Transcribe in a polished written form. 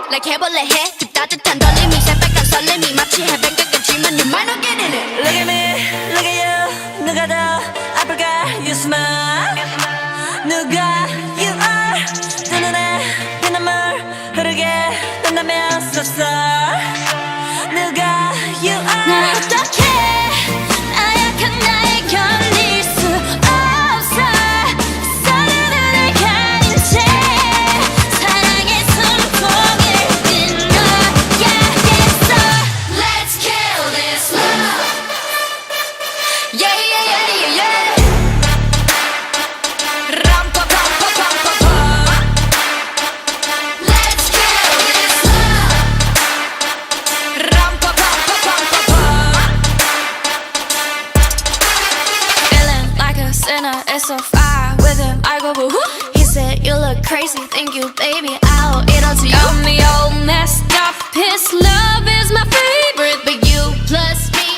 like 해볼래 해 그 따뜻한 떨림이 새빨간 설렘이 마치 해변가까지만 You might not get in it. Look at me, look at you. 누가 더 아플까? You smile. 누가 you are. 두 눈에 피눈물 흐르게 된다면 so sorry. 누가 you are. 난 어떡해 나약한 나에 견딜 수 없어 서로를 가린 채 사랑의 순풍을 끊어야겠어. Let's kill this love. Yeah yeah yeah yeah yeah. 람파파파파파파. Let's kill this love. 람파파파파파파. Feeling like a sinner, it's so far with him. I go boo hoo. He said you look crazy, thank you, baby. I'll eat all to you. Got me all messed up. His love is my favorite, but you plus me